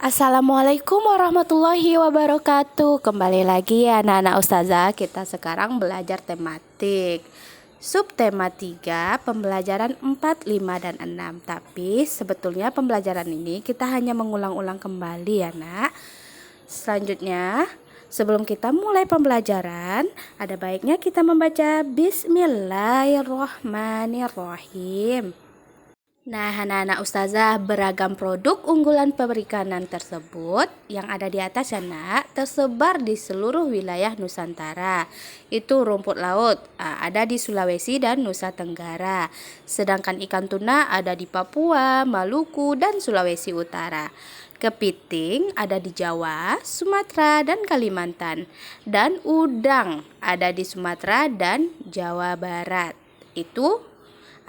Assalamualaikum warahmatullahi wabarakatuh. Kembali lagi ya anak-anak ustazah. Kita sekarang belajar tematik subtema 3, pembelajaran 4, 5, dan 6. Tapi sebetulnya pembelajaran ini kita hanya mengulang-ulang kembali ya nak. Selanjutnya, sebelum kita mulai pembelajaran, ada baiknya kita membaca Bismillahirrohmanirrohim. Nah, anak-anak ustazah, beragam produk unggulan perikanan tersebut yang ada di atas ya nak, tersebar di seluruh wilayah Nusantara. Itu rumput laut, ada di Sulawesi dan Nusa Tenggara. Sedangkan ikan tuna ada di Papua, Maluku, dan Sulawesi Utara. Kepiting ada di Jawa, Sumatera, dan Kalimantan. Dan udang ada di Sumatera dan Jawa Barat. Itu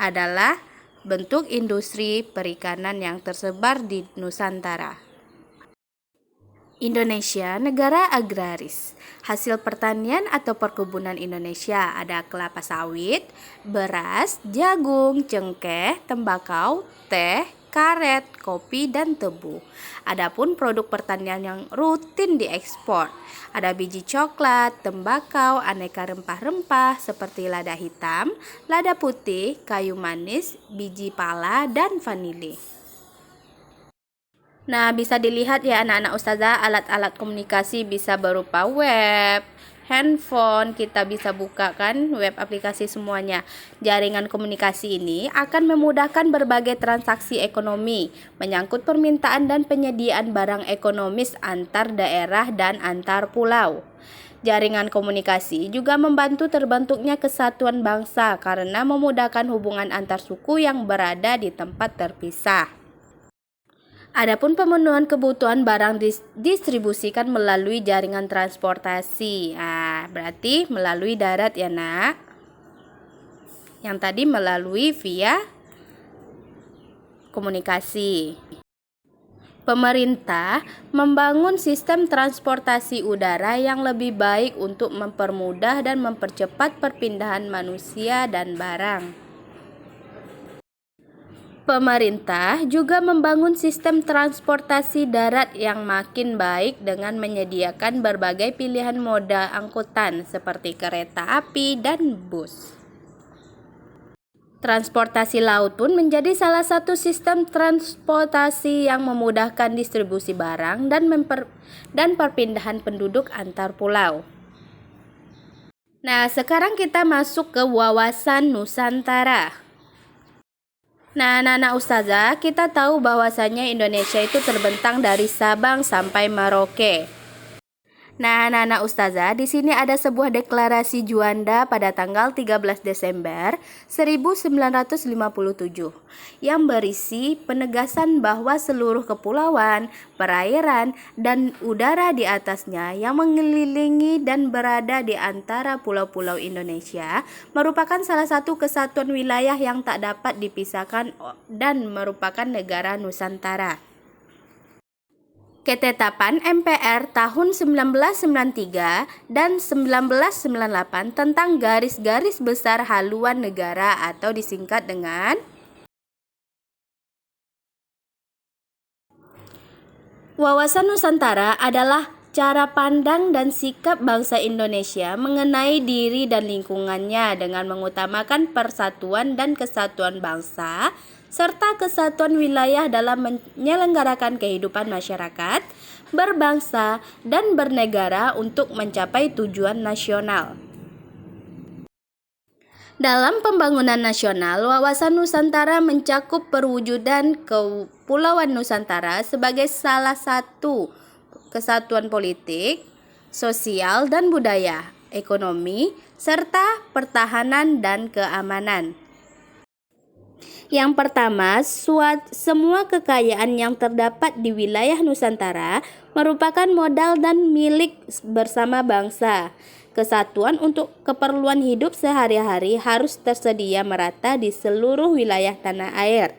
adalah bentuk industri perikanan yang tersebar di Nusantara. Indonesia negara agraris. Hasil pertanian atau perkebunan Indonesia ada kelapa sawit, beras, jagung, cengkeh, tembakau, teh, karet, kopi, dan tebu. Adapun produk pertanian yang rutin diekspor, ada biji coklat, tembakau, aneka rempah-rempah seperti lada hitam, lada putih, kayu manis, biji pala, dan vanili. Nah, bisa dilihat ya anak-anak ustazah, alat-alat komunikasi bisa berupa web, handphone, kita bisa buka kan web aplikasi semuanya. Jaringan komunikasi ini akan memudahkan berbagai transaksi ekonomi, menyangkut permintaan dan penyediaan barang ekonomis antar daerah dan antar pulau. Jaringan komunikasi juga membantu terbentuknya kesatuan bangsa karena memudahkan hubungan antar suku yang berada di tempat terpisah. Adapun pemenuhan kebutuhan barang didistribusikan melalui jaringan transportasi. Berarti melalui darat ya nak. Yang tadi melalui via komunikasi. Pemerintah membangun sistem transportasi udara yang lebih baik untuk mempermudah dan mempercepat perpindahan manusia dan barang. Pemerintah juga membangun sistem transportasi darat yang makin baik dengan menyediakan berbagai pilihan moda angkutan seperti kereta api dan bus. Transportasi laut pun menjadi salah satu sistem transportasi yang memudahkan distribusi barang dan perpindahan penduduk antar pulau. Nah, sekarang kita masuk ke wawasan Nusantara. Nah, anak-anak ustazah, kita tahu bahwasannya Indonesia itu terbentang dari Sabang sampai Merauke. Nah, anak-anak ustazah, di sini ada sebuah deklarasi Juanda pada tanggal 13 Desember 1957 yang berisi penegasan bahwa seluruh kepulauan, perairan, dan udara di atasnya yang mengelilingi dan berada di antara pulau-pulau Indonesia merupakan salah satu kesatuan wilayah yang tak dapat dipisahkan dan merupakan negara Nusantara. Ketetapan MPR tahun 1993 dan 1998 tentang garis-garis besar haluan negara atau disingkat dengan Wawasan Nusantara adalah cara pandang dan sikap bangsa Indonesia mengenai diri dan lingkungannya dengan mengutamakan persatuan dan kesatuan bangsa serta kesatuan wilayah dalam menyelenggarakan kehidupan masyarakat, berbangsa, dan bernegara untuk mencapai tujuan nasional. Dalam pembangunan nasional, wawasan Nusantara mencakup perwujudan Kepulauan Nusantara sebagai salah satu kesatuan politik, sosial dan budaya, ekonomi, serta pertahanan dan keamanan. Yang pertama, semua kekayaan yang terdapat di wilayah Nusantara merupakan modal dan milik bersama bangsa. Kesatuan untuk keperluan hidup sehari-hari harus tersedia merata di seluruh wilayah tanah air.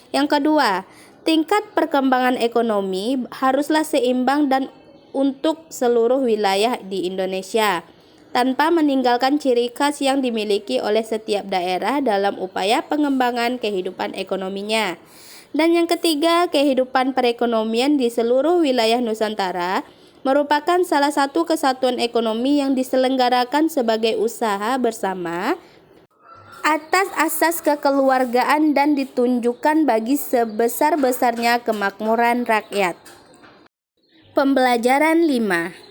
Yang kedua, tingkat perkembangan ekonomi haruslah seimbang dan untuk seluruh wilayah di Indonesia, tanpa meninggalkan ciri khas yang dimiliki oleh setiap daerah dalam upaya pengembangan kehidupan ekonominya. Dan yang ketiga, kehidupan perekonomian di seluruh wilayah Nusantara merupakan salah satu kesatuan ekonomi yang diselenggarakan sebagai usaha bersama atas asas kekeluargaan dan ditunjukkan bagi sebesar-besarnya kemakmuran rakyat. Pembelajaran 5.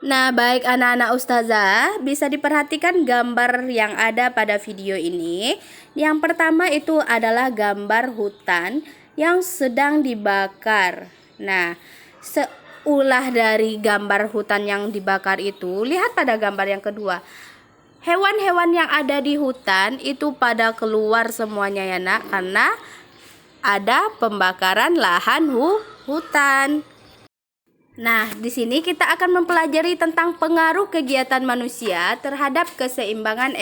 Nah, baik anak-anak ustazah, bisa diperhatikan gambar yang ada pada video ini. Yang pertama itu adalah gambar hutan yang sedang dibakar. Nah, seulah dari gambar hutan yang dibakar itu, lihat pada gambar yang kedua. Hewan-hewan yang ada di hutan itu pada keluar semuanya ya nak, karena ada pembakaran lahan hutan. Nah, di sini kita akan mempelajari tentang pengaruh kegiatan manusia terhadap keseimbangan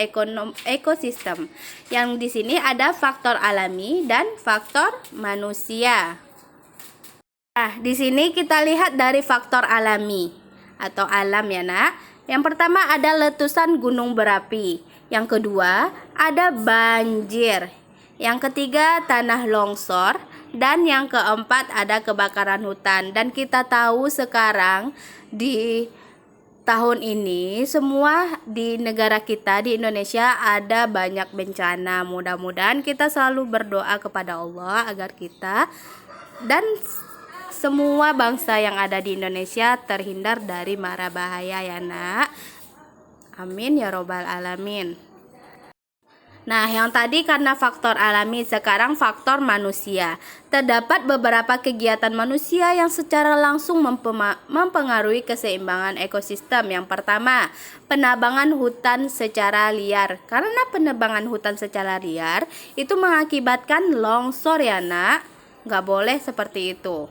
ekosistem. Yang di sini ada faktor alami dan faktor manusia. Nah, di sini kita lihat dari faktor alami atau alam ya nak. Yang pertama ada letusan gunung berapi. Yang kedua ada banjir. Yang ketiga tanah longsor. Dan yang keempat ada kebakaran hutan. Dan kita tahu sekarang di tahun ini semua di negara kita di Indonesia ada banyak bencana. Mudah-mudahan kita selalu berdoa kepada Allah agar kita dan semua bangsa yang ada di Indonesia terhindar dari mara bahaya ya nak. Amin ya robbal alamin. Nah, yang tadi karena faktor alami, sekarang faktor manusia. Terdapat beberapa kegiatan manusia yang secara langsung mempengaruhi keseimbangan ekosistem. Yang pertama, penebangan hutan secara liar. Karena penebangan hutan secara liar itu mengakibatkan longsor ya nak. Nggak boleh seperti itu.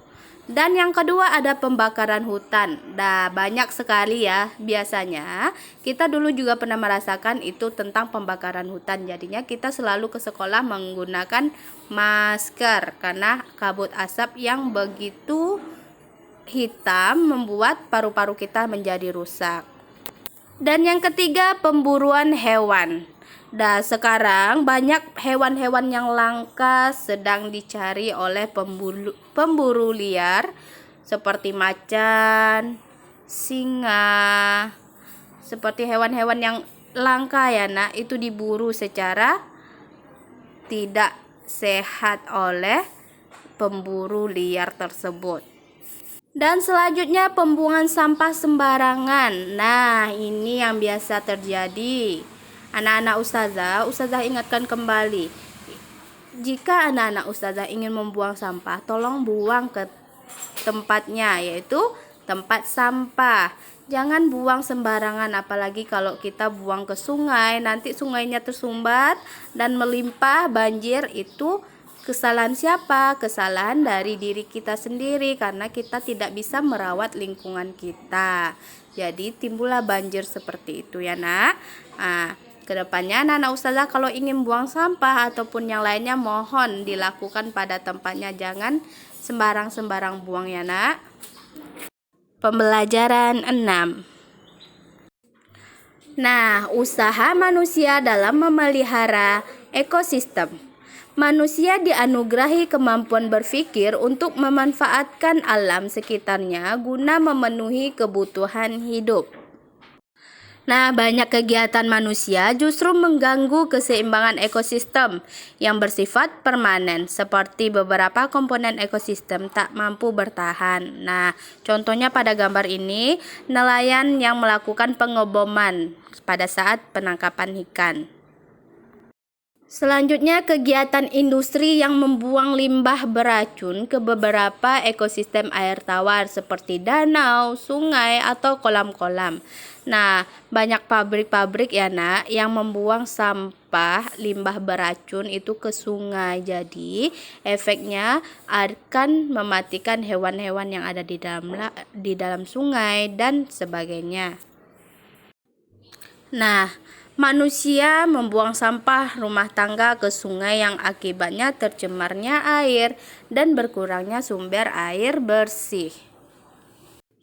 Dan yang kedua ada pembakaran hutan. Nah, banyak sekali ya biasanya. Kita dulu juga pernah merasakan itu tentang pembakaran hutan. Jadinya kita selalu ke sekolah menggunakan masker karena kabut asap yang begitu hitam membuat paru-paru kita menjadi rusak. Dan yang ketiga pemburuan hewan. Nah, sekarang banyak hewan-hewan yang langka sedang dicari oleh pemburu liar seperti macan, singa. Seperti hewan-hewan yang langka ya nak, itu diburu secara tidak sehat oleh pemburu liar tersebut. Dan selanjutnya pembuangan sampah sembarangan. Nah, ini yang biasa terjadi. Anak-anak ustazah ingatkan kembali. Jika anak-anak ustazah ingin membuang sampah, tolong buang ke tempatnya, yaitu tempat sampah. Jangan buang sembarangan, apalagi kalau kita buang ke sungai, nanti sungainya tersumbat dan melimpah banjir. Itu kesalahan siapa? Kesalahan dari diri kita sendiri karena kita tidak bisa merawat lingkungan kita. Jadi timbullah banjir seperti itu ya nak. Nah, kedepannya anak-anak ustazah kalau ingin buang sampah ataupun yang lainnya mohon dilakukan pada tempatnya, jangan sembarang-sembarang buang ya nak. Pembelajaran 6. Nah, usaha manusia dalam memelihara ekosistem. Manusia dianugerahi kemampuan berpikir untuk memanfaatkan alam sekitarnya guna memenuhi kebutuhan hidup. Nah, banyak kegiatan manusia justru mengganggu keseimbangan ekosistem yang bersifat permanen, seperti beberapa komponen ekosistem tak mampu bertahan. Nah, contohnya pada gambar ini, nelayan yang melakukan pengeboman pada saat penangkapan ikan. Selanjutnya, kegiatan industri yang membuang limbah beracun ke beberapa ekosistem air tawar seperti danau, sungai, atau kolam-kolam. Nah, banyak pabrik-pabrik ya nak yang membuang sampah limbah beracun itu ke sungai. Jadi, efeknya akan mematikan hewan-hewan yang ada di dalam sungai dan sebagainya. Nah, manusia membuang sampah rumah tangga ke sungai yang akibatnya tercemarnya air dan berkurangnya sumber air bersih.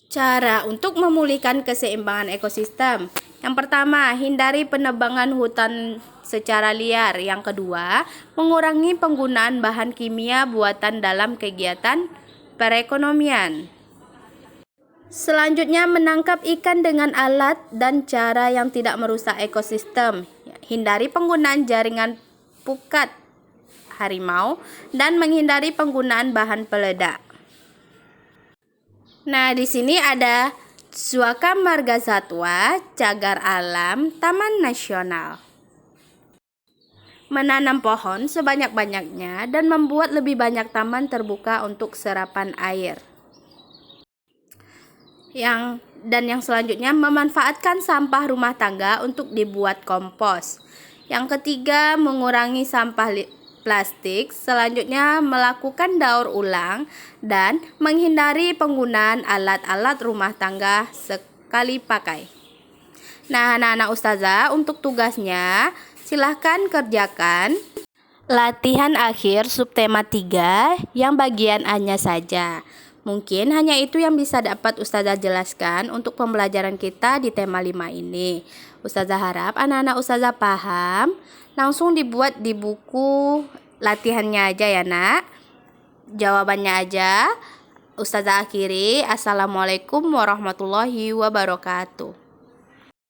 Cara untuk memulihkan keseimbangan ekosistem. Yang pertama, hindari penebangan hutan secara liar. Yang kedua, mengurangi penggunaan bahan kimia buatan dalam kegiatan perekonomian. Selanjutnya, menangkap ikan dengan alat dan cara yang tidak merusak ekosistem. Hindari penggunaan jaringan pukat harimau dan menghindari penggunaan bahan peledak. Nah, di sini ada Suaka Marga Satwa, Cagar Alam, Taman Nasional. Menanam pohon sebanyak-banyaknya dan membuat lebih banyak taman terbuka untuk serapan air. Yang selanjutnya, memanfaatkan sampah rumah tangga untuk dibuat kompos. Yang ketiga, mengurangi sampah plastik. Selanjutnya, melakukan daur ulang dan menghindari penggunaan alat-alat rumah tangga sekali pakai. Nah, anak-anak ustazah, untuk tugasnya silahkan kerjakan latihan akhir subtema 3 yang bagian A-nya saja. Mungkin hanya itu yang bisa dapat ustazah jelaskan untuk pembelajaran kita di tema 5 ini. Ustazah harap anak-anak ustazah paham. Langsung dibuat di buku latihannya aja ya nak. Jawabannya aja ustazah akhiri. Assalamualaikum warahmatullahi wabarakatuh.